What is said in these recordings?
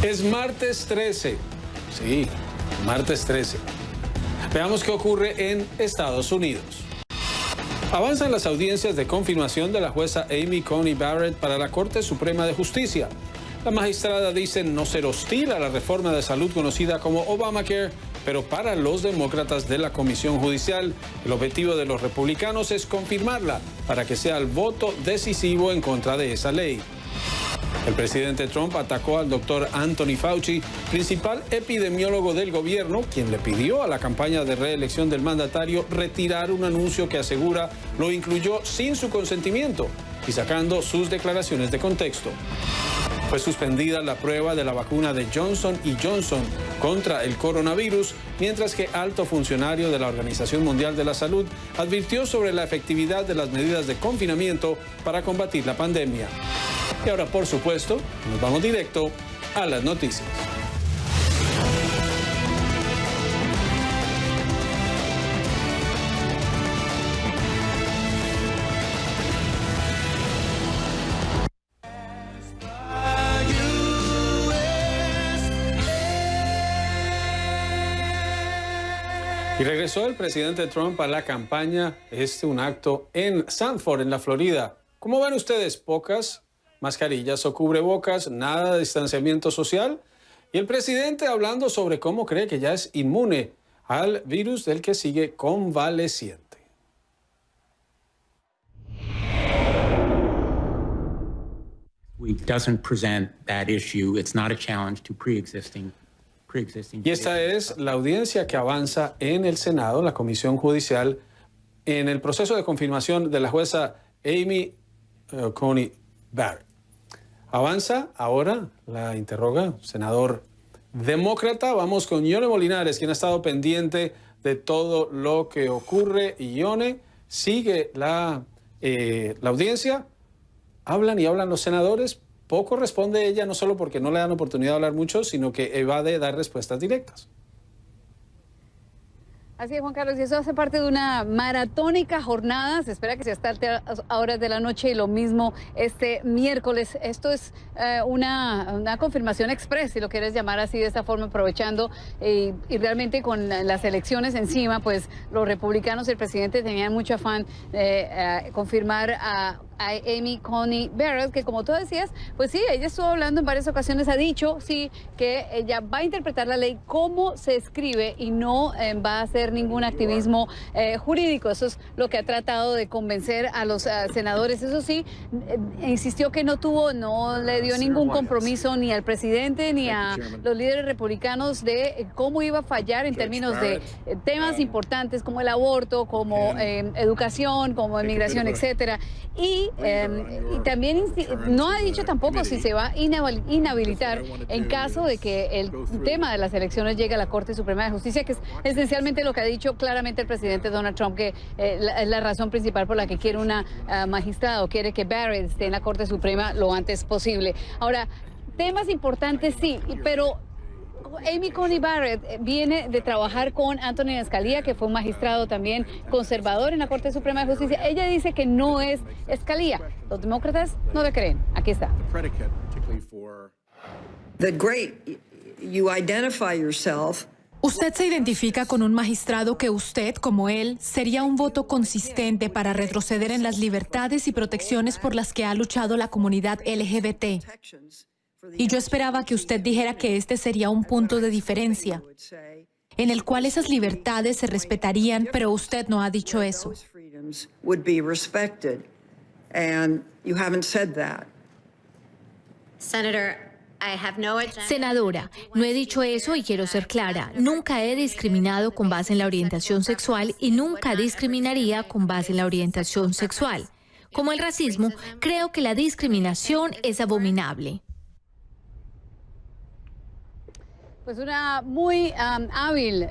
Es martes 13. Sí, martes 13. Veamos qué ocurre en Estados Unidos. Avanzan las audiencias de confirmación de la jueza Amy Coney Barrett para la Corte Suprema de Justicia. La magistrada dice no ser hostil a la reforma de salud conocida como Obamacare, pero para los demócratas de la Comisión Judicial, el objetivo de los republicanos es confirmarla para que sea el voto decisivo en contra de esa ley. El presidente Trump atacó al doctor Anthony Fauci, principal epidemiólogo del gobierno, quien le pidió a la campaña de reelección del mandatario retirar un anuncio que asegura lo incluyó sin su consentimiento y sacando sus declaraciones de contexto. Fue suspendida la prueba de la vacuna de Johnson & Johnson contra el coronavirus, mientras que alto funcionario de la Organización Mundial de la Salud advirtió sobre la efectividad de las medidas de confinamiento para combatir la pandemia. Y ahora, por supuesto, nos vamos directo a las noticias. Y regresó el presidente Trump a la campaña, un acto en Sanford, en la Florida. ¿Cómo ven ustedes? Pocas mascarillas o cubrebocas, nada de distanciamiento social. Y el presidente hablando sobre cómo cree que ya es inmune al virus del que sigue convaleciente. Doesn't present that issue. It's not a challenge to pre-existing. Y esta es la audiencia que avanza en el Senado, la Comisión Judicial, en el proceso de confirmación de la jueza Amy Coney Barrett. Avanza, ahora la interroga senador demócrata. Vamos con Ione Molinares, quien ha estado pendiente de todo lo que ocurre. Y Ione, sigue la audiencia. Hablan y hablan los senadores. Poco responde ella, no solo porque no le dan oportunidad de hablar mucho, sino que evade dar respuestas directas. Así es, Juan Carlos, y eso hace parte de una maratónica jornada. Se espera que sea hasta altas horas de la noche y lo mismo este miércoles. Esto es una confirmación express, si lo quieres llamar así, de esta forma, aprovechando y realmente con las elecciones encima, pues los republicanos y el presidente tenían mucho afán de confirmar a Amy Coney Barrett, que como tú decías, pues sí, ella estuvo hablando en varias ocasiones, ha dicho, sí, que ella va a interpretar la ley como se escribe y no va a hacer ningún activismo jurídico. Eso es lo que ha tratado de convencer a los senadores. Eso sí, insistió que no le dio ningún compromiso ni al presidente ni a los líderes republicanos de cómo iba a fallar en términos de temas importantes como el aborto, como educación, como inmigración, etcétera. Y también no ha dicho tampoco si se va a inhabilitar en caso de que el tema de las elecciones llegue a la Corte Suprema de Justicia, que es esencialmente lo que ha dicho claramente el presidente Donald Trump, que es la razón principal por la que quiere una magistrada o quiere que Barrett esté en la Corte Suprema lo antes posible. Ahora, temas importantes sí, pero Amy Coney Barrett viene de trabajar con Anthony Scalia, que fue un magistrado también conservador en la Corte Suprema de Justicia. Ella dice que no es Scalia. Los demócratas no le creen. Aquí está. Usted se identifica con un magistrado que usted, como él, sería un voto consistente para retroceder en las libertades y protecciones por las que ha luchado la comunidad LGBT. Y yo esperaba que usted dijera que este sería un punto de diferencia, en el cual esas libertades se respetarían, pero usted no ha dicho eso. Senadora, no he dicho eso y quiero ser clara. Nunca he discriminado con base en la orientación sexual y nunca discriminaría con base en la orientación sexual. Como el racismo, creo que la discriminación es abominable. Pues una muy hábil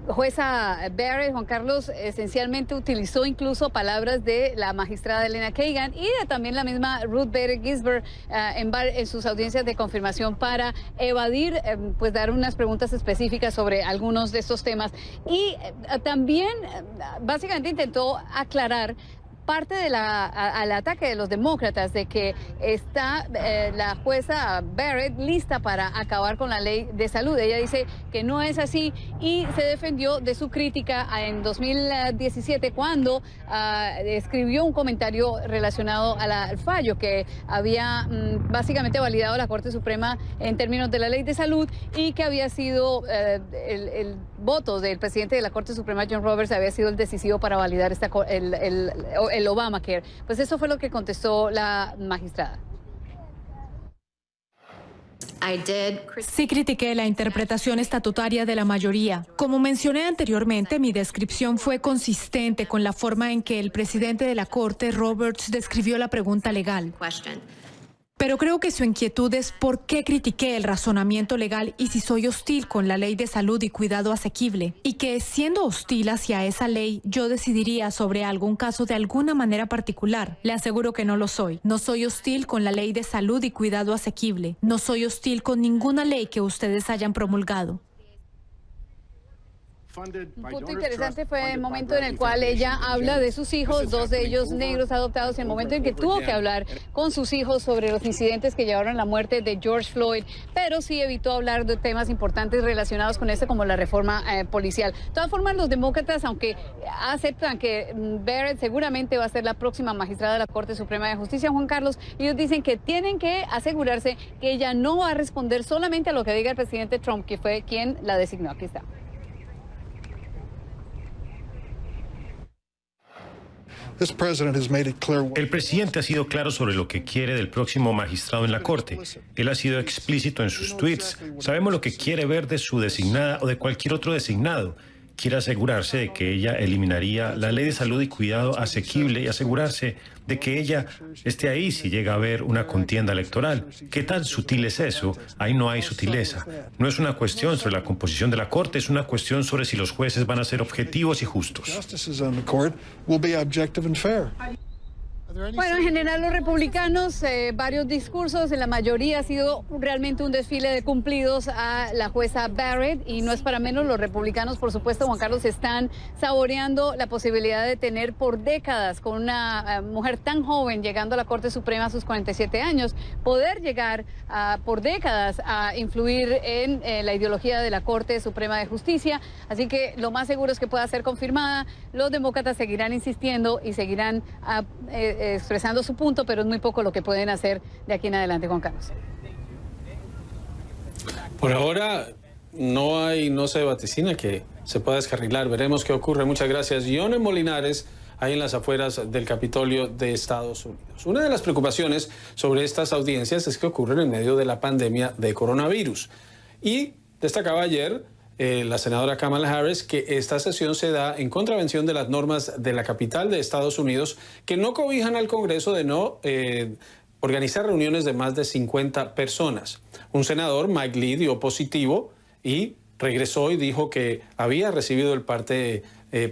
jueza Barrett, Juan Carlos, esencialmente utilizó incluso palabras de la magistrada Elena Kagan y de también la misma Ruth Bader Ginsburg en sus audiencias de confirmación para evadir, pues dar unas preguntas específicas sobre algunos de estos temas. Y también básicamente intentó aclarar parte de al ataque de los demócratas de que está la jueza Barrett lista para acabar con la ley de salud. Ella dice que no es así y se defendió de su crítica en 2017 cuando escribió un comentario relacionado al fallo que había básicamente validado la Corte Suprema en términos de la ley de salud y que había sido el voto del presidente de la Corte Suprema, John Roberts, había sido el decisivo para validar el Obamacare. Pues eso fue lo que contestó la magistrada. Sí critiqué la interpretación estatutaria de la mayoría. Como mencioné anteriormente, mi descripción fue consistente con la forma en que el presidente de la Corte, Roberts, describió la pregunta legal. Pero creo que su inquietud es por qué critiqué el razonamiento legal y si soy hostil con la ley de salud y cuidado asequible. Y que siendo hostil hacia esa ley, yo decidiría sobre algún caso de alguna manera particular. Le aseguro que no lo soy. No soy hostil con la ley de salud y cuidado asequible. No soy hostil con ninguna ley que ustedes hayan promulgado. Un punto interesante fue el momento en el cual ella habla de sus hijos, dos de ellos negros adoptados, el momento en que tuvo que hablar con sus hijos sobre los incidentes que llevaron a la muerte de George Floyd, pero sí evitó hablar de temas importantes relacionados con esto, como la reforma policial. De todas formas, los demócratas, aunque aceptan que Barrett seguramente va a ser la próxima magistrada de la Corte Suprema de Justicia, Juan Carlos, ellos dicen que tienen que asegurarse que ella no va a responder solamente a lo que diga el presidente Trump, que fue quien la designó. Aquí está. El presidente ha sido claro sobre lo que quiere del próximo magistrado en la Corte. Él ha sido explícito en sus tweets. Sabemos lo que quiere ver de su designada o de cualquier otro designado. Quiere asegurarse de que ella eliminaría la ley de salud y cuidado asequible y asegurarse de que ella esté ahí si llega a haber una contienda electoral. ¿Qué tan sutil es eso? Ahí no hay sutileza. No es una cuestión sobre la composición de la Corte, es una cuestión sobre si los jueces van a ser objetivos y justos. Bueno, en general los republicanos, varios discursos, en la mayoría ha sido realmente un desfile de cumplidos a la jueza Barrett y no es para menos. Los republicanos, por supuesto, Juan Carlos, están saboreando la posibilidad de tener por décadas con una mujer tan joven llegando a la Corte Suprema a sus 47 años, poder llegar por décadas a influir en la ideología de la Corte Suprema de Justicia. Así que lo más seguro es que pueda ser confirmada. Los demócratas seguirán insistiendo y seguirán expresando su punto, pero es muy poco lo que pueden hacer de aquí en adelante, Juan Carlos. Por ahora no se vaticina que se pueda descarrilar. Veremos qué ocurre. Muchas gracias. Yone Molinares, ahí en las afueras del Capitolio de Estados Unidos. Una de las preocupaciones sobre estas audiencias es que ocurren en medio de la pandemia de coronavirus. Y destacaba ayer la senadora Kamala Harris que esta sesión se da en contravención de las normas de la capital de Estados Unidos que no cobijan al Congreso de no organizar reuniones de más de 50 personas. Un senador, Mike Lee, dio positivo y regresó y dijo que había recibido el parte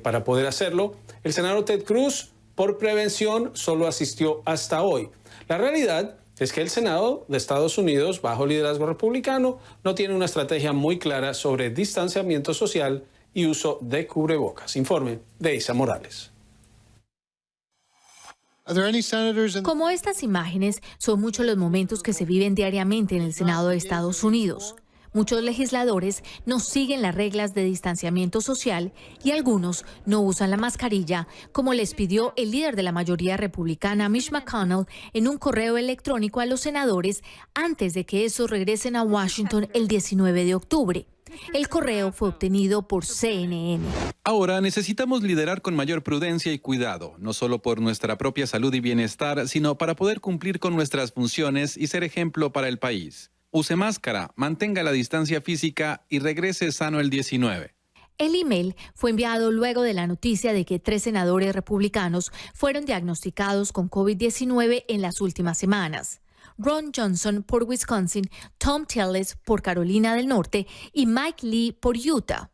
para poder hacerlo. El senador Ted Cruz, por prevención, solo asistió hasta hoy. La realidad es que el Senado de Estados Unidos, bajo liderazgo republicano, no tiene una estrategia muy clara sobre distanciamiento social y uso de cubrebocas. Informe de Isa Morales. Como estas imágenes, son muchos los momentos que se viven diariamente en el Senado de Estados Unidos. Muchos legisladores no siguen las reglas de distanciamiento social y algunos no usan la mascarilla, como les pidió el líder de la mayoría republicana, Mitch McConnell, en un correo electrónico a los senadores antes de que estos regresen a Washington el 19 de octubre. El correo fue obtenido por CNN. Ahora necesitamos liderar con mayor prudencia y cuidado, no solo por nuestra propia salud y bienestar, sino para poder cumplir con nuestras funciones y ser ejemplo para el país. Use máscara, mantenga la distancia física y regrese sano el 19. El email fue enviado luego de la noticia de que 3 senadores republicanos fueron diagnosticados con COVID-19 en las últimas semanas. Ron Johnson por Wisconsin, Tom Tillis por Carolina del Norte y Mike Lee por Utah.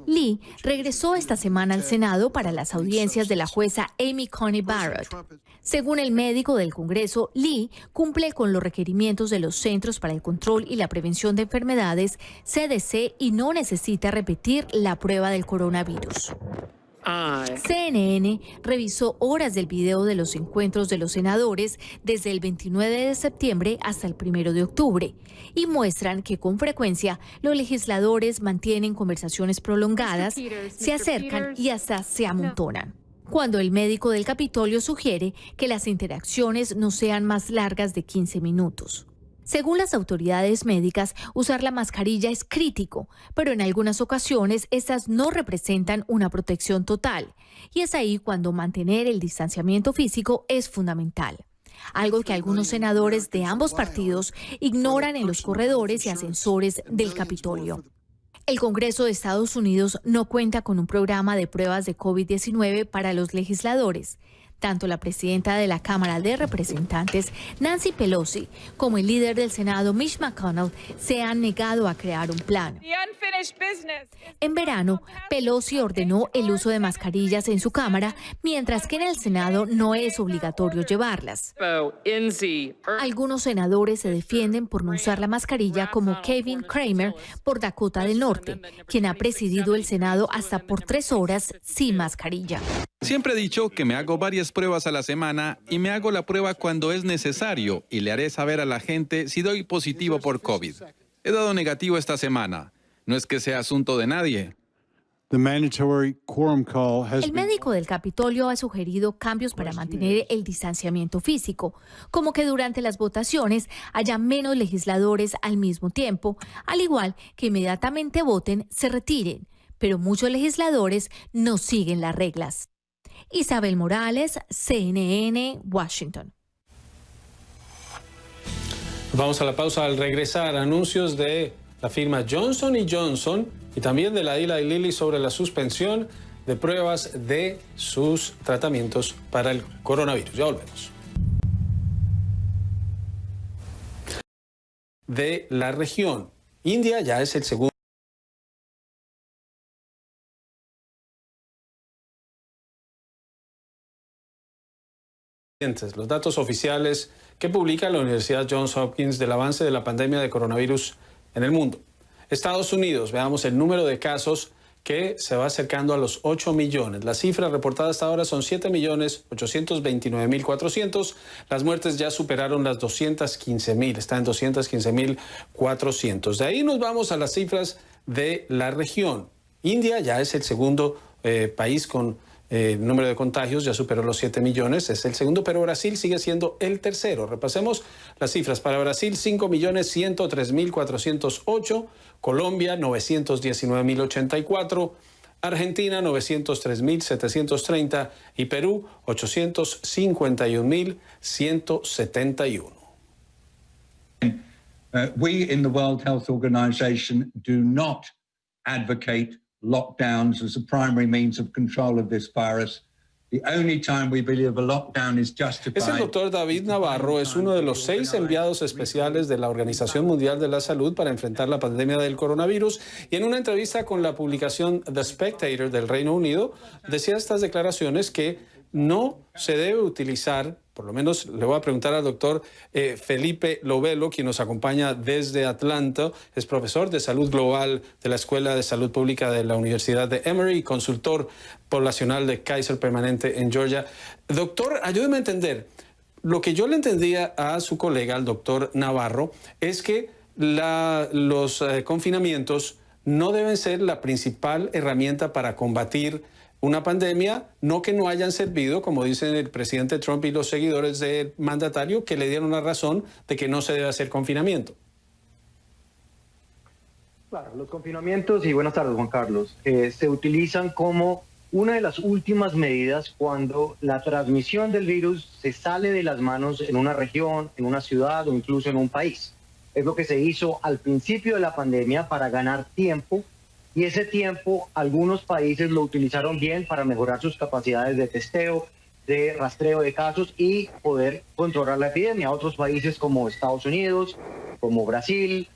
Lee regresó esta semana al Senado para las audiencias de la jueza Amy Coney Barrett. Según el médico del Congreso, Lee cumple con los requerimientos de los Centros para el Control y la Prevención de Enfermedades, CDC, y no necesita repetir la prueba del coronavirus. CNN revisó horas del video de los encuentros de los senadores desde el 29 de septiembre hasta el 1 de octubre y muestran que con frecuencia los legisladores mantienen conversaciones prolongadas, se acercan y hasta se amontonan. Cuando el médico del Capitolio sugiere que las interacciones no sean más largas de 15 minutos. Según las autoridades médicas, usar la mascarilla es crítico, pero en algunas ocasiones estas no representan una protección total. Y es ahí cuando mantener el distanciamiento físico es fundamental. Algo que algunos senadores de ambos partidos ignoran en los corredores y ascensores del Capitolio. El Congreso de Estados Unidos no cuenta con un programa de pruebas de COVID-19 para los legisladores. Tanto la presidenta de la Cámara de Representantes, Nancy Pelosi, como el líder del Senado, Mitch McConnell, se han negado a crear un plan. En verano, Pelosi ordenó el uso de mascarillas en su Cámara, mientras que en el Senado no es obligatorio llevarlas. Algunos senadores se defienden por no usar la mascarilla, como Kevin Cramer por Dakota del Norte, quien ha presidido el Senado hasta por 3 horas sin mascarilla. Siempre he dicho que me hago varias pruebas a la semana y me hago la prueba cuando es necesario y le haré saber a la gente si doy positivo por COVID. He dado negativo esta semana. No es que sea asunto de nadie. El médico del Capitolio ha sugerido cambios para mantener el distanciamiento físico, como que durante las votaciones haya menos legisladores al mismo tiempo, al igual que inmediatamente voten, se retiren, pero muchos legisladores no siguen las reglas. Isabel Morales, CNN, Washington. Vamos a la pausa. Al regresar, anuncios de la firma Johnson & Johnson y también de la Eli Lilly sobre la suspensión de pruebas de sus tratamientos para el coronavirus. Ya volvemos. De la región, India ya es el segundo. Los datos oficiales que publica la Universidad Johns Hopkins del avance de la pandemia de coronavirus en el mundo. Estados Unidos, veamos el número de casos que se va acercando a los 8 millones. Las cifras reportadas hasta ahora son 7.829.400. Las muertes ya superaron las 215.000, está en 215.400. De ahí nos vamos a las cifras de la región. India ya es el segundo país con el número de contagios, ya superó los 7 millones, es el segundo, pero Brasil sigue siendo el tercero. Repasemos las cifras. Para Brasil, 5.103.408, Colombia, 919.084, Argentina, 903.730 y Perú, 851.171. We in the World Health Organization do not advocate lockdowns as a primary means of control of this virus. The only time we believe a lockdown is justified. Es el doctor David Navarro, es uno de los 6 enviados especiales de la Organización Mundial de la Salud para enfrentar la pandemia del coronavirus, y en una entrevista con la publicación The Spectator del Reino Unido decía estas declaraciones que no se debe utilizar, por lo menos le voy a preguntar al doctor Felipe Lovelo, quien nos acompaña desde Atlanta, es profesor de salud global de la Escuela de Salud Pública de la Universidad de Emory y consultor poblacional de Kaiser Permanente en Georgia. Doctor, ayúdeme a entender. Lo que yo le entendía a su colega, al doctor Navarro, es que los confinamientos no deben ser la principal herramienta para combatir una pandemia, no que no hayan servido, como dicen el presidente Trump y los seguidores del mandatario, que le dieron la razón de que no se debe hacer confinamiento. Claro, los confinamientos, y buenas tardes, Juan Carlos, se utilizan como una de las últimas medidas cuando la transmisión del virus se sale de las manos en una región, en una ciudad o incluso en un país. Es lo que se hizo al principio de la pandemia para ganar tiempo. Y ese tiempo algunos países lo utilizaron bien para mejorar sus capacidades de testeo, de rastreo de casos y poder controlar la epidemia. Otros países como Estados Unidos, como Brasil,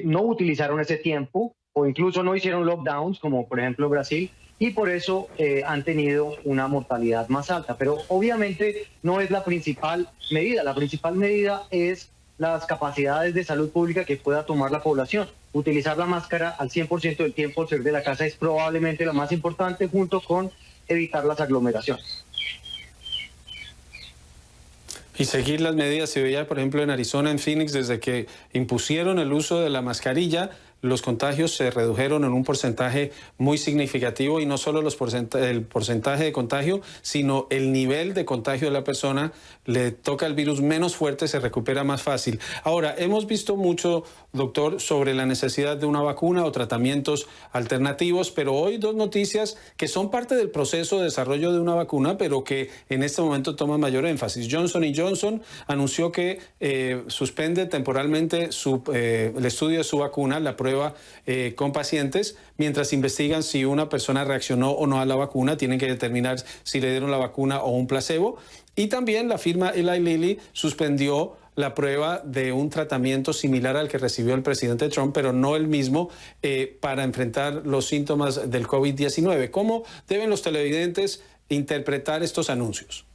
no utilizaron ese tiempo o incluso no hicieron lockdowns, como por ejemplo Brasil, y por eso han tenido una mortalidad más alta. Pero obviamente no es la principal medida. La principal medida es las capacidades de salud pública que pueda tomar la población. Utilizar la máscara al 100% del tiempo al salir de la casa es probablemente lo más importante, junto con evitar las aglomeraciones. Y seguir las medidas. Se veía, por ejemplo, en Arizona, en Phoenix, desde que impusieron el uso de la mascarilla, los contagios se redujeron en un porcentaje muy significativo, y no solo el porcentaje de contagio, sino el nivel de contagio de la persona. Le toca el virus menos fuerte, se recupera más fácil. Ahora, hemos visto mucho, doctor, sobre la necesidad de una vacuna o tratamientos alternativos, pero hoy dos noticias que son parte del proceso de desarrollo de una vacuna, pero que en este momento toman mayor énfasis. Johnson & Johnson anunció que suspende temporalmente el estudio de su vacuna, la prueba con pacientes, mientras investigan si una persona reaccionó o no a la vacuna. Tienen que determinar si le dieron la vacuna o un placebo. Y también la firma Eli Lilly suspendió la prueba de un tratamiento similar al que recibió el presidente Trump, pero no el mismo, para enfrentar los síntomas del COVID-19. ¿Cómo deben los televidentes interpretar estos anuncios?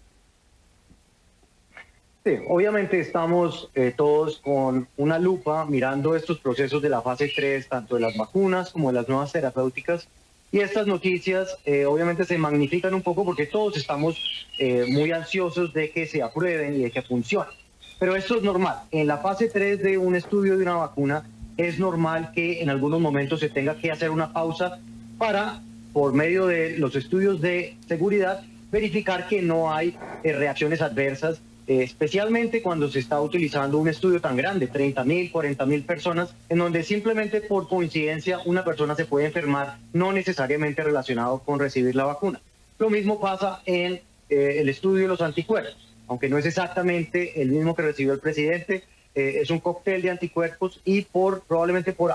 Sí, obviamente estamos todos con una lupa mirando estos procesos de la fase 3, tanto de las vacunas como de las nuevas terapéuticas, y estas noticias obviamente se magnifican un poco porque todos estamos muy ansiosos de que se aprueben y de que funcionen. Pero esto es normal. En la fase 3 de un estudio de una vacuna es normal que en algunos momentos se tenga que hacer una pausa para, por medio de los estudios de seguridad, verificar que no hay reacciones adversas, especialmente cuando se está utilizando un estudio tan grande, 30.000, 40.000 personas, en donde simplemente por coincidencia una persona se puede enfermar, no necesariamente relacionado con recibir la vacuna. Lo mismo pasa en el estudio de los anticuerpos, aunque no es exactamente el mismo que recibió el presidente, es un cóctel de anticuerpos, y probablemente por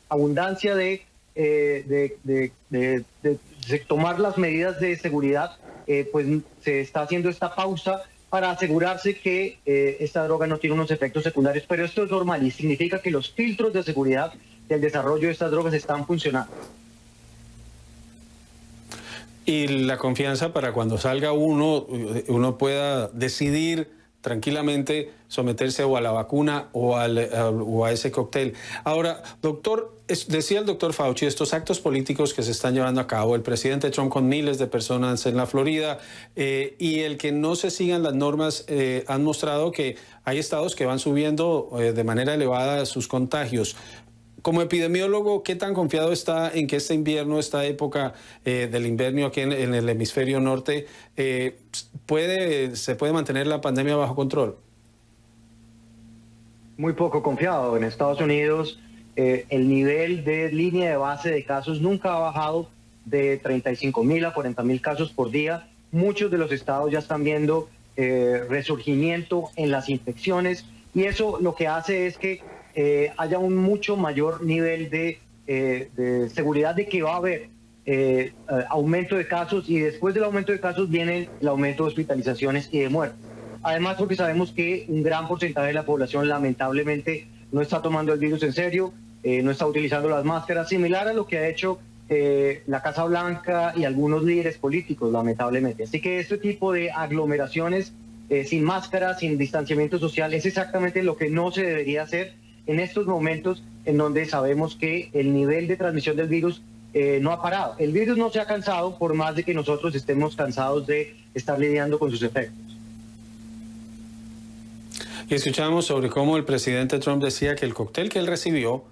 abundancia de tomar las medidas de seguridad, pues se está haciendo esta pausa para asegurarse que esta droga no tiene unos efectos secundarios. Pero esto es normal y significa que los filtros de seguridad del desarrollo de estas drogas están funcionando. Y la confianza para cuando salga uno pueda decidir tranquilamente someterse o a la vacuna o a ese cóctel. Ahora, doctor, decía el doctor Fauci, estos actos políticos que se están llevando a cabo, el presidente Trump con miles de personas en la Florida, y el que no se sigan las normas, han mostrado que hay estados que van subiendo de manera elevada sus contagios. Como epidemiólogo, ¿qué tan confiado está en que este invierno, esta época del invierno aquí en el hemisferio norte, se puede mantener la pandemia bajo control? Muy poco confiado. En Estados Unidos el nivel de línea de base de casos nunca ha bajado de 35.000 a 40.000 casos por día. Muchos de los estados ya están viendo resurgimiento en las infecciones, y eso lo que hace es que haya un mucho mayor nivel de seguridad de que va a haber aumento de casos, y después del aumento de casos viene el aumento de hospitalizaciones y de muertes. Además, porque sabemos que un gran porcentaje de la población lamentablemente no está tomando el virus en serio, no está utilizando las máscaras, similar a lo que ha hecho la Casa Blanca y algunos líderes políticos, lamentablemente. Así que este tipo de aglomeraciones sin máscaras, sin distanciamiento social, es exactamente lo que no se debería hacer en estos momentos en donde sabemos que el nivel de transmisión del virus no ha parado. El virus no se ha cansado, por más de que nosotros estemos cansados de estar lidiando con sus efectos. Y escuchamos sobre cómo el presidente Trump decía que el cóctel que él recibió,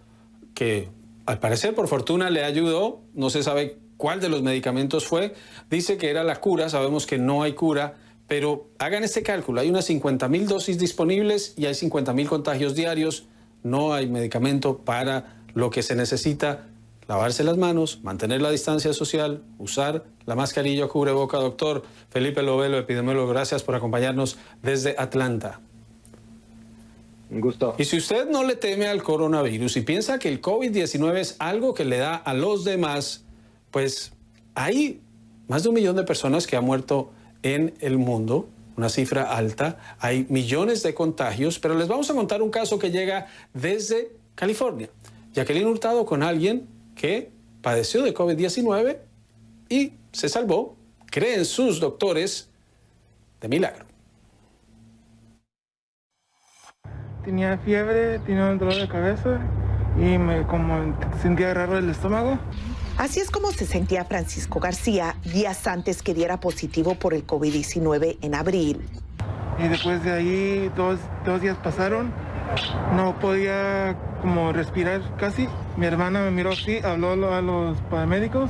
que al parecer por fortuna le ayudó, no se sabe cuál de los medicamentos fue, dice que era la cura. Sabemos que no hay cura, pero hagan este cálculo, hay unas 50.000 dosis disponibles y hay 50.000 contagios diarios. No hay medicamento para lo que se necesita: lavarse las manos, mantener la distancia social, usar la mascarilla o cubreboca. Doctor Felipe Lovelo, epidemiólogo, gracias por acompañarnos desde Atlanta. Un gusto. Y si usted no le teme al coronavirus y piensa que el COVID-19 es algo que le da a los demás, pues hay más de 1 millón de personas que han muerto en el mundo. Una cifra alta, hay millones de contagios, pero les vamos a contar un caso que llega desde California. Jacqueline Hurtado con alguien que padeció de COVID-19 y se salvó, creen sus doctores, de milagro. Tenía fiebre, tenía un dolor de cabeza y como sentía raro el estómago. Así es como se sentía Francisco García días antes que diera positivo por el COVID-19 en abril. Y después de ahí, dos días pasaron, no podía como respirar casi. Mi hermana me miró así, habló a los paramédicos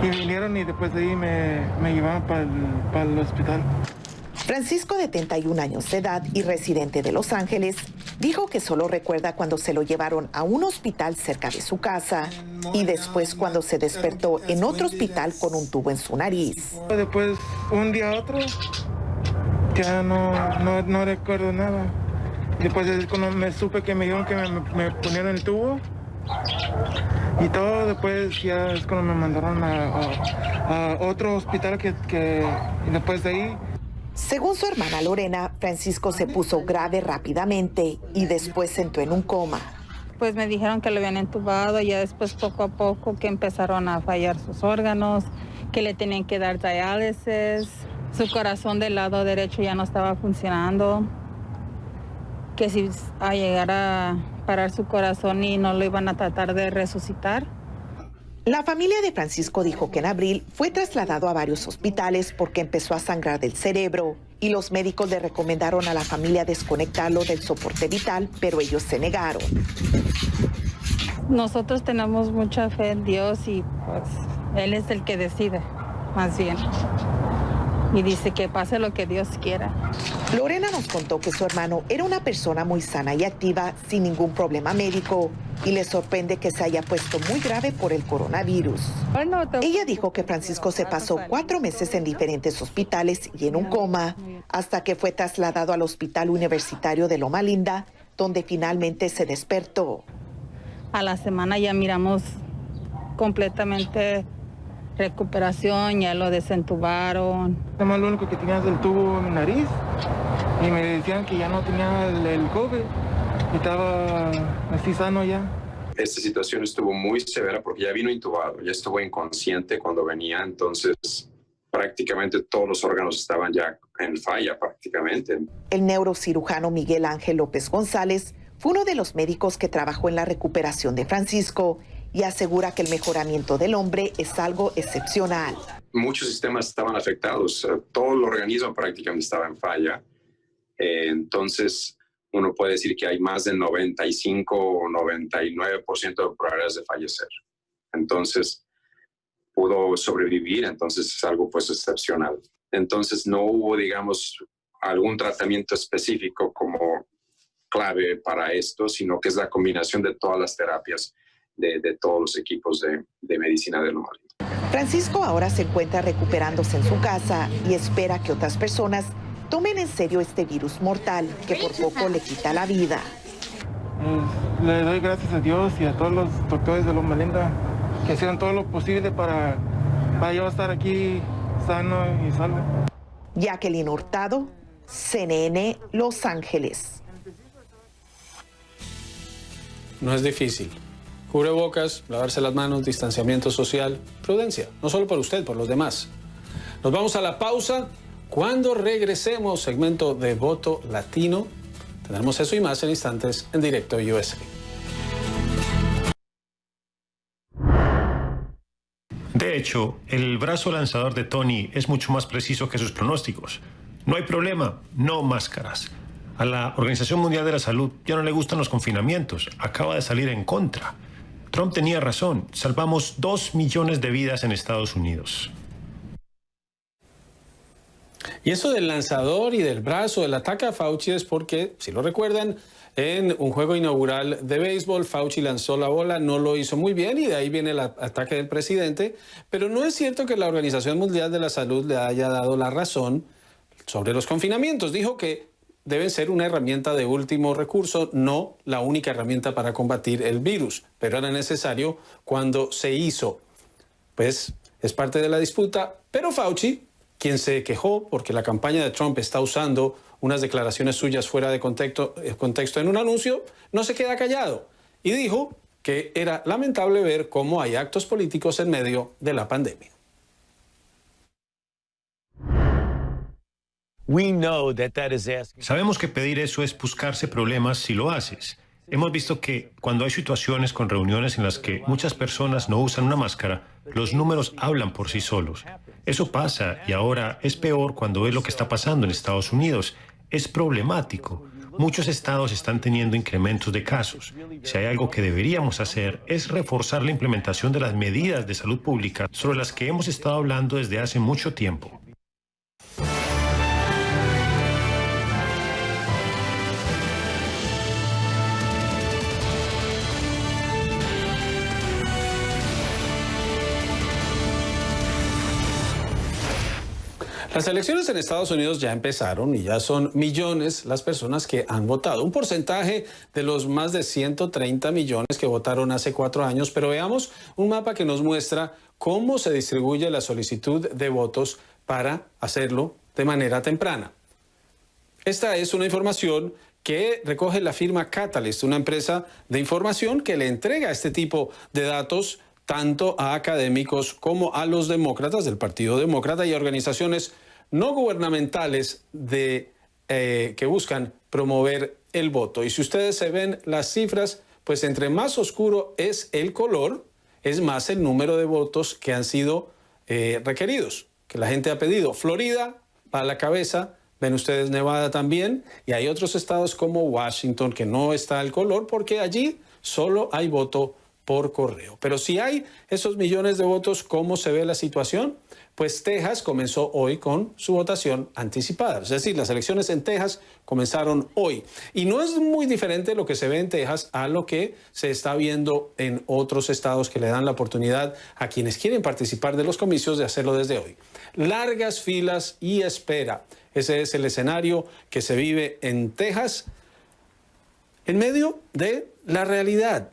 y vinieron y después de ahí me llevaron para el hospital. Francisco, de 31 años de edad y residente de Los Ángeles, dijo que solo recuerda cuando se lo llevaron a un hospital cerca de su casa y después cuando se despertó en otro hospital con un tubo en su nariz. Después, un día a otro, ya no recuerdo nada. Después es cuando me supe que me dijeron que me ponieron el tubo y todo, después ya es cuando me mandaron a otro hospital que después de ahí. Según su hermana Lorena, Francisco se puso grave rápidamente y después entró en un coma. Pues me dijeron que lo habían entubado y ya después poco a poco que empezaron a fallar sus órganos, que le tenían que dar diálisis, su corazón del lado derecho ya no estaba funcionando, que si a llegar a parar su corazón y no lo iban a tratar de resucitar. La familia de Francisco dijo que en abril fue trasladado a varios hospitales porque empezó a sangrar del cerebro y los médicos le recomendaron a la familia desconectarlo del soporte vital, pero ellos se negaron. Nosotros tenemos mucha fe en Dios y pues Él es el que decide, más bien. Y dice que pase lo que Dios quiera. Lorena nos contó que su hermano era una persona muy sana y activa, sin ningún problema médico, y le sorprende que se haya puesto muy grave por el coronavirus. Ella dijo que Francisco se pasó 4 meses en diferentes hospitales y en un coma, hasta que fue trasladado al Hospital Universitario de Loma Linda, donde finalmente se despertó. A la semana ya miramos completamente recuperación, ya lo desentubaron. Además, lo único que tenía es el tubo en mi nariz y me decían que ya no tenía el COVID y estaba así sano ya. Esta situación estuvo muy severa porque ya vino intubado, ya estuvo inconsciente cuando venía, entonces prácticamente todos los órganos estaban ya en falla prácticamente. El neurocirujano Miguel Ángel López González fue uno de los médicos que trabajó en la recuperación de Francisco y asegura que el mejoramiento del hombre es algo excepcional. Muchos sistemas estaban afectados, todo el organismo prácticamente estaba en falla, entonces uno puede decir que hay más del 95 o 99% de probabilidades de fallecer. Entonces pudo sobrevivir, entonces es algo pues excepcional. Entonces no hubo, digamos, algún tratamiento específico como clave para esto, sino que es la combinación de todas las terapias de todos los equipos de medicina de Loma Linda. Francisco ahora se encuentra recuperándose en su casa y espera que otras personas tomen en serio este virus mortal que por poco le quita la vida. Le doy gracias a Dios y a todos los doctores de Loma Linda que hicieron todo lo posible para yo estar aquí sano y salvo. Jacqueline Hurtado, CNN, Los Ángeles. No es difícil. Cubrebocas, lavarse las manos, distanciamiento social, prudencia, no solo por usted, por los demás. Nos vamos a la pausa. Cuando regresemos, segmento de Voto Latino, tendremos eso y más en instantes en Directo USA. De hecho, el brazo lanzador de Tony es mucho más preciso que sus pronósticos. No hay problema, no máscaras. A la Organización Mundial de la Salud ya no le gustan los confinamientos. Acaba de salir en contra. Trump tenía razón. Salvamos 2 millones de vidas en Estados Unidos. Y eso del lanzador y del brazo, del ataque a Fauci es porque, si lo recuerdan, en un juego inaugural de béisbol, Fauci lanzó la bola, no lo hizo muy bien y de ahí viene el ataque del presidente. Pero no es cierto que la Organización Mundial de la Salud le haya dado la razón sobre los confinamientos. Dijo que deben ser una herramienta de último recurso, no la única herramienta para combatir el virus. Pero era necesario cuando se hizo. Pues es parte de la disputa. Pero Fauci, quien se quejó porque la campaña de Trump está usando unas declaraciones suyas fuera de contexto en un anuncio, no se queda callado. Y dijo que era lamentable ver cómo hay actos políticos en medio de la pandemia. Sabemos que pedir eso es buscarse problemas si lo haces. Hemos visto que cuando hay situaciones con reuniones en las que muchas personas no usan una máscara, los números hablan por sí solos. Eso pasa y ahora es peor cuando es lo que está pasando en Estados Unidos. Es problemático. Muchos estados están teniendo incrementos de casos. Si hay algo que deberíamos hacer es reforzar la implementación de las medidas de salud pública sobre las que hemos estado hablando desde hace mucho tiempo. Las elecciones en Estados Unidos ya empezaron y ya son millones las personas que han votado. Un porcentaje de los más de 130 millones que votaron hace 4 años. Pero veamos un mapa que nos muestra cómo se distribuye la solicitud de votos para hacerlo de manera temprana. Esta es una información que recoge la firma Catalyst, una empresa de información que le entrega este tipo de datos tanto a académicos como a los demócratas del Partido Demócrata y a organizaciones no gubernamentales que buscan promover el voto. Y si ustedes se ven las cifras, pues entre más oscuro es el color, es más el número de votos que han sido requeridos, que la gente ha pedido. Florida va a la cabeza, ven ustedes Nevada también, y hay otros estados como Washington que no está el color porque allí solo hay voto por correo. Pero si hay esos millones de votos, ¿cómo se ve la situación? Pues Texas comenzó hoy con su votación anticipada. Es decir, las elecciones en Texas comenzaron hoy. Y no es muy diferente lo que se ve en Texas a lo que se está viendo en otros estados que le dan la oportunidad a quienes quieren participar de los comicios de hacerlo desde hoy. Largas filas y espera. Ese es el escenario que se vive en Texas en medio de la realidad.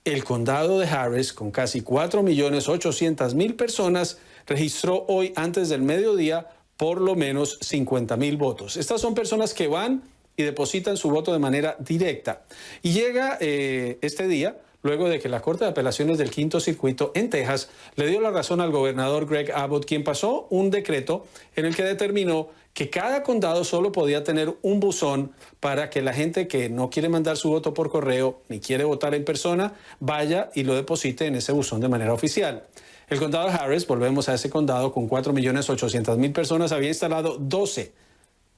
El condado de Harris, con casi 4.800.000 personas, registró hoy antes del mediodía por lo menos 50.000 votos. Estas son personas que van y depositan su voto de manera directa. Y llega este día luego de que la Corte de Apelaciones del Quinto Circuito en Texas le dio la razón al gobernador Greg Abbott, quien pasó un decreto en el que determinó que cada condado solo podía tener un buzón para que la gente que no quiere mandar su voto por correo ni quiere votar en persona vaya y lo deposite en ese buzón de manera oficial. El condado de Harris, volvemos a ese condado con 4.800.000 personas, había instalado 12,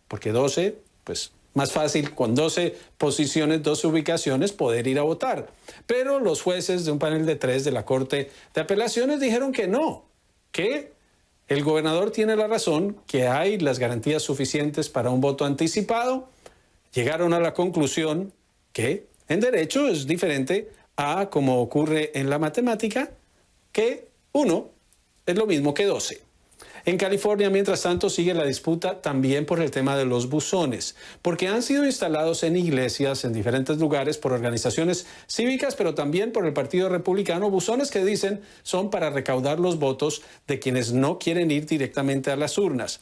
porque 12, pues más fácil con 12 posiciones, 12 ubicaciones poder ir a votar. Pero los jueces de un panel de 3 de la Corte de Apelaciones dijeron que no, que el gobernador tiene la razón, que hay las garantías suficientes para un voto anticipado. Llegaron a la conclusión que en derecho es diferente a como ocurre en la matemática, que 1 es lo mismo que 12. En California, mientras tanto, sigue la disputa también por el tema de los buzones, porque han sido instalados en iglesias, en diferentes lugares, por organizaciones cívicas, pero también por el Partido Republicano, buzones que dicen son para recaudar los votos de quienes no quieren ir directamente a las urnas.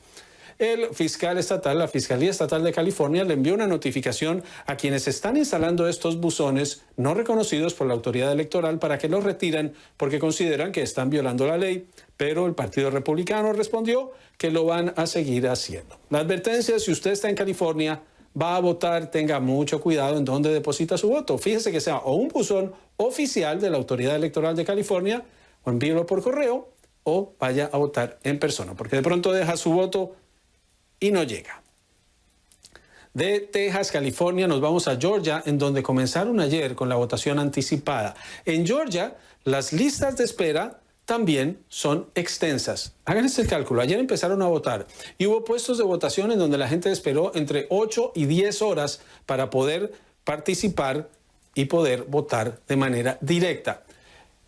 El fiscal estatal, la Fiscalía Estatal de California, le envió una notificación a quienes están instalando estos buzones no reconocidos por la autoridad electoral para que los retiren porque consideran que están violando la ley, pero el Partido Republicano respondió que lo van a seguir haciendo. La advertencia es: si usted está en California, va a votar, tenga mucho cuidado en dónde deposita su voto. Fíjese que sea o un buzón oficial de la Autoridad Electoral de California, o envíelo por correo, o vaya a votar en persona, porque de pronto deja su voto y no llega. De Texas, California, nos vamos a Georgia, en donde comenzaron ayer con la votación anticipada. En Georgia, las listas de espera también son extensas. Hagan este cálculo. Ayer empezaron a votar y hubo puestos de votación en donde la gente esperó entre 8 y 10 horas para poder participar y poder votar de manera directa.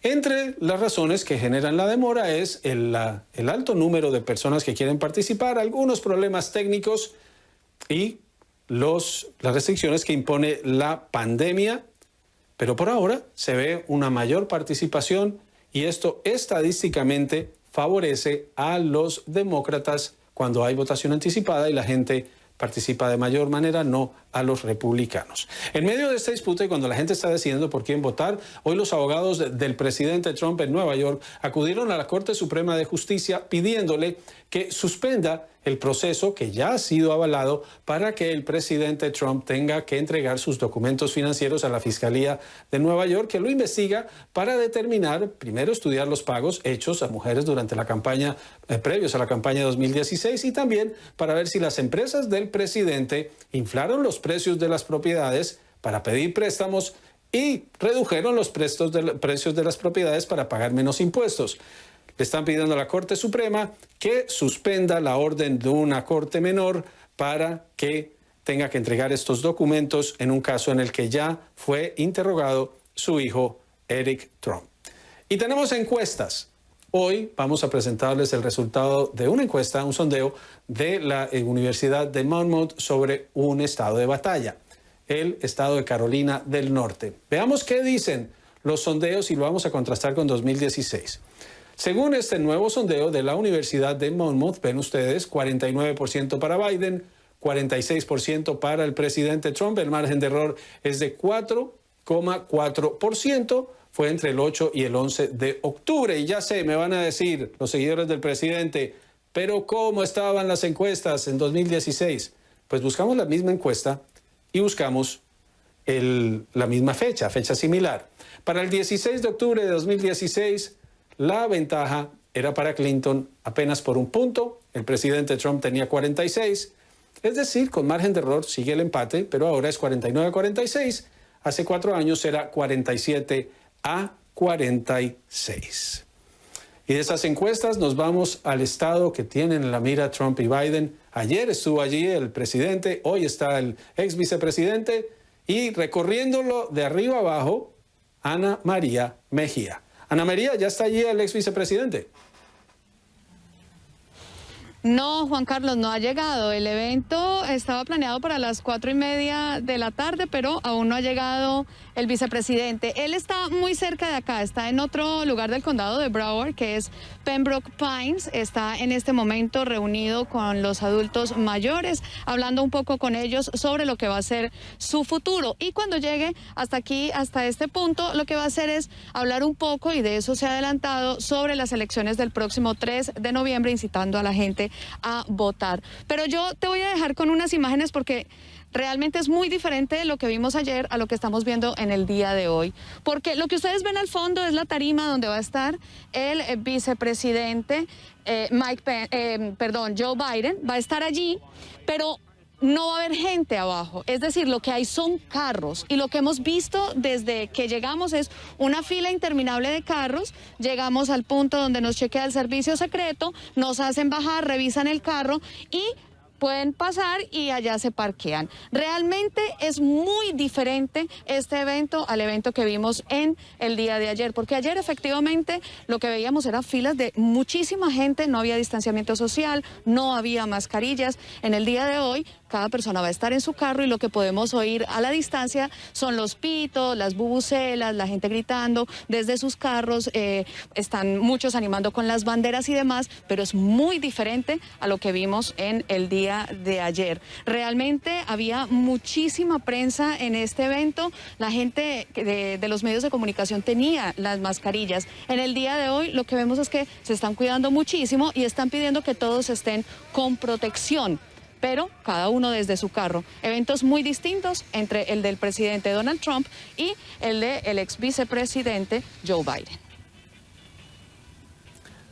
Entre las razones que generan la demora es el alto número de personas que quieren participar, algunos problemas técnicos y las restricciones que impone la pandemia. Pero por ahora se ve una mayor participación y esto estadísticamente favorece a los demócratas cuando hay votación anticipada y la gente participa de mayor manera, no a los republicanos. En medio de esta disputa y cuando la gente está decidiendo por quién votar, hoy los abogados del presidente Trump en Nueva York acudieron a la Corte Suprema de Justicia pidiéndole que suspenda el proceso que ya ha sido avalado para que el presidente Trump tenga que entregar sus documentos financieros a la Fiscalía de Nueva York, que lo investiga para determinar, primero estudiar los pagos hechos a mujeres durante la campaña, previos a la campaña de 2016, y también para ver si las empresas del presidente inflaron los precios de las propiedades para pedir préstamos y redujeron los precios de las propiedades para pagar menos impuestos. Le están pidiendo a la Corte Suprema que suspenda la orden de una corte menor para que tenga que entregar estos documentos en un caso en el que ya fue interrogado su hijo Eric Trump. Y tenemos encuestas. Hoy vamos a presentarles el resultado de una encuesta, un sondeo de la Universidad de Monmouth sobre un estado de batalla, el estado de Carolina del Norte. Veamos qué dicen los sondeos y lo vamos a contrastar con 2016. Según este nuevo sondeo de la Universidad de Monmouth, ven ustedes 49% para Biden, 46% para el presidente Trump. El margen de error es de 4,4%. Fue entre el 8 y el 11 de octubre. Y ya sé, me van a decir los seguidores del presidente, pero ¿cómo estaban las encuestas en 2016? Pues buscamos la misma encuesta y buscamos la misma fecha similar. Para el 16 de octubre de 2016, la ventaja era para Clinton apenas por un punto. El presidente Trump tenía 46. Es decir, con margen de error sigue el empate, pero ahora es 49-46. Hace 4 años era 47-46. Y de esas encuestas nos vamos al estado que tienen en la mira Trump y Biden. Ayer estuvo allí el presidente, hoy está el ex vicepresidente y recorriéndolo de arriba abajo, Ana María Mejía. Ana María, ¿ya está allí el ex vicepresidente? No, Juan Carlos, no ha llegado. El evento estaba planeado para las 4:30 de la tarde, pero aún no ha llegado el vicepresidente. Él está muy cerca de acá, está en otro lugar del condado de Broward, que es Pembroke Pines. Está en este momento reunido con los adultos mayores, hablando un poco con ellos sobre lo que va a ser su futuro. Y cuando llegue hasta aquí, hasta este punto, lo que va a hacer es hablar un poco, y de eso se ha adelantado, sobre las elecciones del próximo 3 de noviembre, incitando a la gente a votar. Pero yo te voy a dejar con unas imágenes porque realmente es muy diferente de lo que vimos ayer a lo que estamos viendo en el día de hoy. Porque lo que ustedes ven al fondo es la tarima donde va a estar el vicepresidente Joe Biden. Va a estar allí, pero no va a haber gente abajo. Es decir, lo que hay son carros. Y lo que hemos visto desde que llegamos es una fila interminable de carros. Llegamos al punto donde nos chequea el servicio secreto, nos hacen bajar, revisan el carro y pueden pasar y allá se parquean. Realmente es muy diferente este evento al evento que vimos en el día de ayer, porque ayer efectivamente lo que veíamos eran filas de muchísima gente, no había distanciamiento social, no había mascarillas. En el día de hoy, cada persona va a estar en su carro y lo que podemos oír a la distancia son los pitos, las bubucelas, la gente gritando desde sus carros, están muchos animando con las banderas y demás, pero es muy diferente a lo que vimos en el día de ayer. Realmente había muchísima prensa en este evento, la gente de los medios de comunicación tenía las mascarillas. En el día de hoy lo que vemos es que se están cuidando muchísimo y están pidiendo que todos estén con protección, pero cada uno desde su carro. Eventos muy distintos entre el del presidente Donald Trump y el del ex vicepresidente Joe Biden.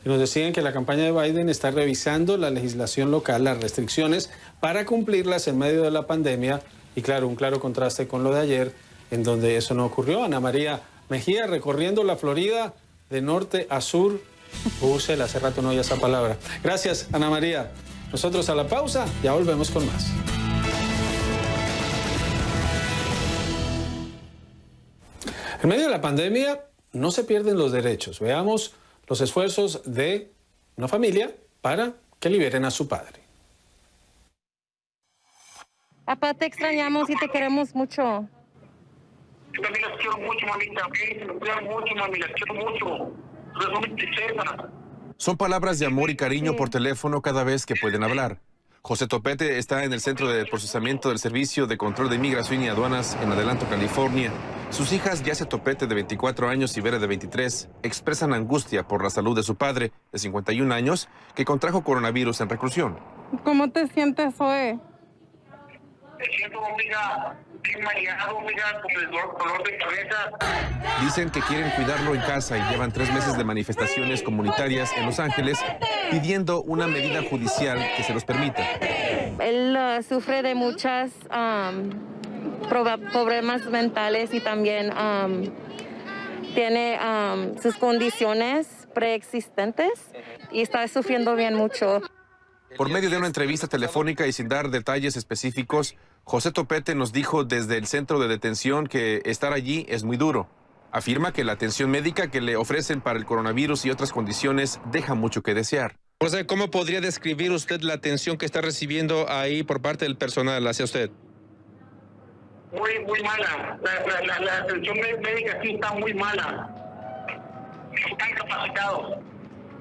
Nos decían que la campaña de Biden está revisando la legislación local, las restricciones, para cumplirlas en medio de la pandemia. Y claro, un claro contraste con lo de ayer, en donde eso no ocurrió. Ana María Mejía recorriendo la Florida de norte a sur. Hace rato no oía esa palabra. Gracias, Ana María. Nosotros a la pausa, ya volvemos con más. En medio de la pandemia no se pierden los derechos. Veamos los esfuerzos de una familia para que liberen a su padre. Papá, te extrañamos y te queremos mucho. Yo también las quiero mucho, mamita. Los quiero mucho, mami. Las quiero mucho. Son mi princesa. Son palabras de amor y cariño por teléfono cada vez que pueden hablar. José Topete está en el Centro de Procesamiento del Servicio de Control de Inmigración y Aduanas en Adelanto, California. Sus hijas, Yace Topete, de 24 años, y Vera, de 23, expresan angustia por la salud de su padre, de 51 años, que contrajo coronavirus en reclusión. ¿Cómo te sientes hoy? Me siento, amiga, bien mareado, amiga, con el dolor de cabeza. Dicen que quieren cuidarlo en casa y llevan 3 meses de manifestaciones comunitarias en Los Ángeles pidiendo una medida judicial que se los permita. Él sufre de muchas problemas mentales y también tiene sus condiciones preexistentes y está sufriendo bien mucho. Por medio de una entrevista telefónica y sin dar detalles específicos, José Topete nos dijo desde el centro de detención que estar allí es muy duro. Afirma que la atención médica que le ofrecen para el coronavirus y otras condiciones deja mucho que desear. José, ¿cómo podría describir usted la atención que está recibiendo ahí por parte del personal hacia usted? Muy mala. La atención médica aquí está muy mala. Están capacitados.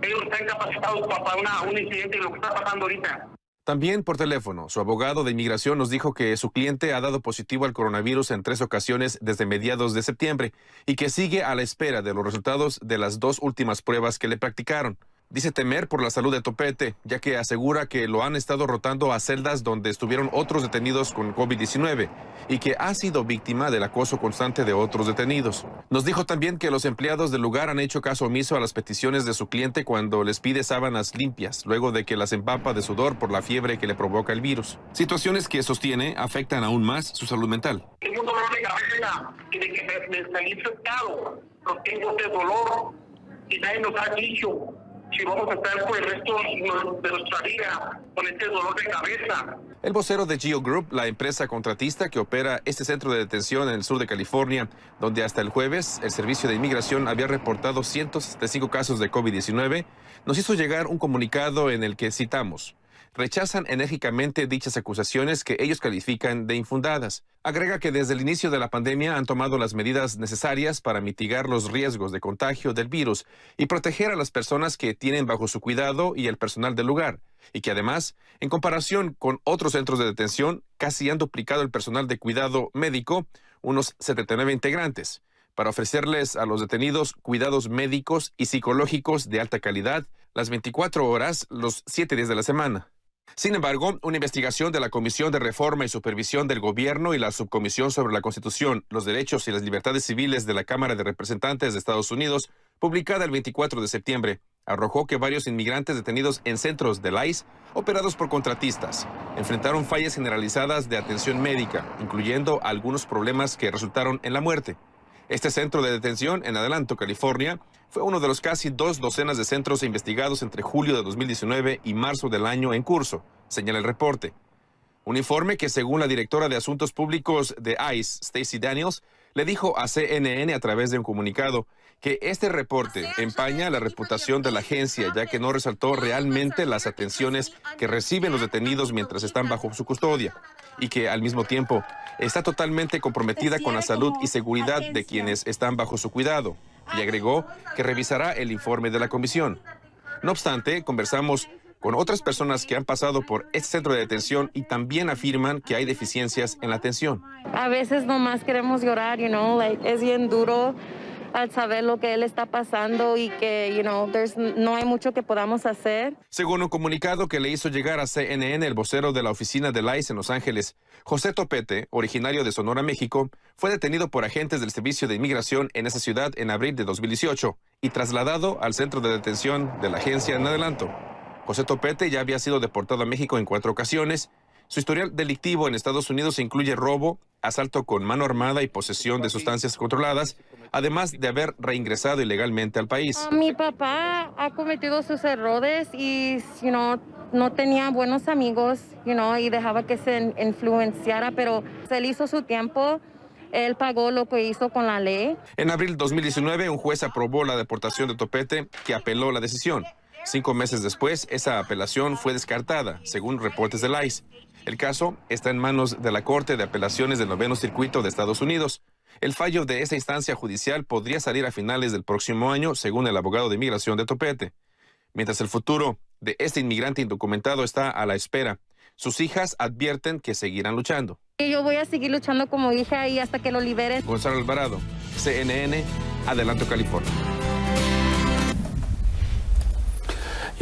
Ellos están capacitados para un incidente de lo que está pasando ahorita. También por teléfono, su abogado de inmigración nos dijo que su cliente ha dado positivo al coronavirus en 3 ocasiones desde mediados de septiembre y que sigue a la espera de los resultados de las 2 últimas pruebas que le practicaron. Dice temer por la salud de Topete, ya que asegura que lo han estado rotando a celdas donde estuvieron otros detenidos con COVID-19 y que ha sido víctima del acoso constante de otros detenidos. Nos dijo también que los empleados del lugar han hecho caso omiso a las peticiones de su cliente cuando les pide sábanas limpias, luego de que las empapa de sudor por la fiebre que le provoca el virus. Situaciones que sostiene afectan aún más su salud mental. Tengo un dolor de cabeza, de que me salí infectado, no tengo este dolor y nadie nos ha dicho si vamos a estar por el resto de nuestra vida con este dolor de cabeza. El vocero de Geo Group, la empresa contratista que opera este centro de detención en el sur de California, donde hasta el jueves el Servicio de Inmigración había reportado 175 casos de COVID-19, nos hizo llegar un comunicado en el que citamos: rechazan enérgicamente dichas acusaciones que ellos califican de infundadas. Agrega que desde el inicio de la pandemia han tomado las medidas necesarias para mitigar los riesgos de contagio del virus y proteger a las personas que tienen bajo su cuidado y el personal del lugar, y que además, en comparación con otros centros de detención, casi han duplicado el personal de cuidado médico, unos 79 integrantes, para ofrecerles a los detenidos cuidados médicos y psicológicos de alta calidad las 24 horas, los 7 días de la semana. Sin embargo, una investigación de la Comisión de Reforma y Supervisión del Gobierno y la Subcomisión sobre la Constitución, los Derechos y las Libertades Civiles de la Cámara de Representantes de Estados Unidos, publicada el 24 de septiembre, arrojó que varios inmigrantes detenidos en centros del ICE, operados por contratistas, enfrentaron fallas generalizadas de atención médica, incluyendo algunos problemas que resultaron en la muerte. Este centro de detención en Adelanto, California, fue uno de los casi 2 docenas de centros investigados entre julio de 2019 y marzo del año en curso, señala el reporte. Un informe que, según la directora de Asuntos Públicos de ICE, Stacey Daniels, le dijo a CNN a través de un comunicado que este reporte empaña la reputación de la agencia, ya que no resaltó realmente las atenciones que reciben los detenidos mientras están bajo su custodia, y que al mismo tiempo está totalmente comprometida con la salud y seguridad de quienes están bajo su cuidado, y agregó que revisará el informe de la comisión. No obstante, conversamos con otras personas que han pasado por este centro de detención y también afirman que hay deficiencias en la atención. A veces nomás queremos llorar, es bien duro al saber lo que él está pasando y que, no hay mucho que podamos hacer. Según un comunicado que le hizo llegar a CNN el vocero de la oficina del ICE en Los Ángeles, José Topete, originario de Sonora, México, fue detenido por agentes del Servicio de Inmigración en esa ciudad en abril de 2018 y trasladado al centro de detención de la agencia en Adelanto. José Topete ya había sido deportado a México en 4 ocasiones. Su historial delictivo en Estados Unidos incluye robo, asalto con mano armada y posesión de sustancias controladas, además de haber reingresado ilegalmente al país. Mi papá ha cometido sus errores y no tenía buenos amigos y dejaba que se influenciara, pero él hizo su tiempo. Él pagó lo que hizo con la ley. En abril de 2019, un juez aprobó la deportación de Topete, que apeló la decisión. 5 meses después, esa apelación fue descartada, según reportes del ICE. El caso está en manos de la Corte de Apelaciones del 9º Circuito de Estados Unidos. El fallo de esa instancia judicial podría salir a finales del próximo año, según el abogado de inmigración de Topete. Mientras el futuro de este inmigrante indocumentado está a la espera, sus hijas advierten que seguirán luchando. Yo voy a seguir luchando como hija y hasta que lo liberen. Gonzalo Alvarado, CNN, Adelanto, California.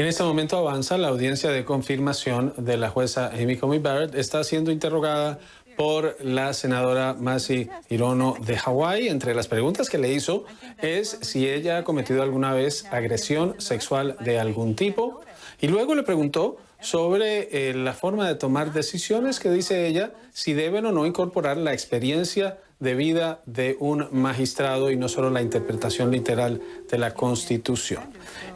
En este momento avanza la audiencia de confirmación de la jueza Amy Coney Barrett. Está siendo interrogada por la senadora Mazi Hirono de Hawái. Entre las preguntas que le hizo es si ella ha cometido alguna vez agresión sexual de algún tipo. Y luego le preguntó sobre la forma de tomar decisiones que dice ella, si deben o no incorporar la experiencia de vida de un magistrado y no solo la interpretación literal de la Constitución.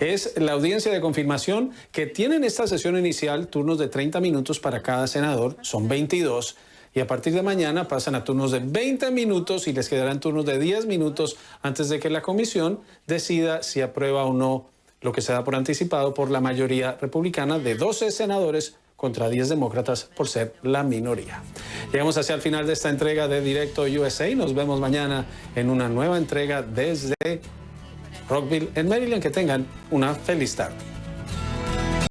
Es la audiencia de confirmación que tiene en esta sesión inicial turnos de 30 minutos para cada senador, son 22, y a partir de mañana pasan a turnos de 20 minutos y les quedarán turnos de 10 minutos antes de que la comisión decida si aprueba o no lo que se da por anticipado por la mayoría republicana de 12 senadores contra 10 demócratas por ser la minoría. Llegamos hacia el final de esta entrega de Directo USA. Nos vemos mañana en una nueva entrega desde Rockville, en Maryland. Que tengan una feliz tarde.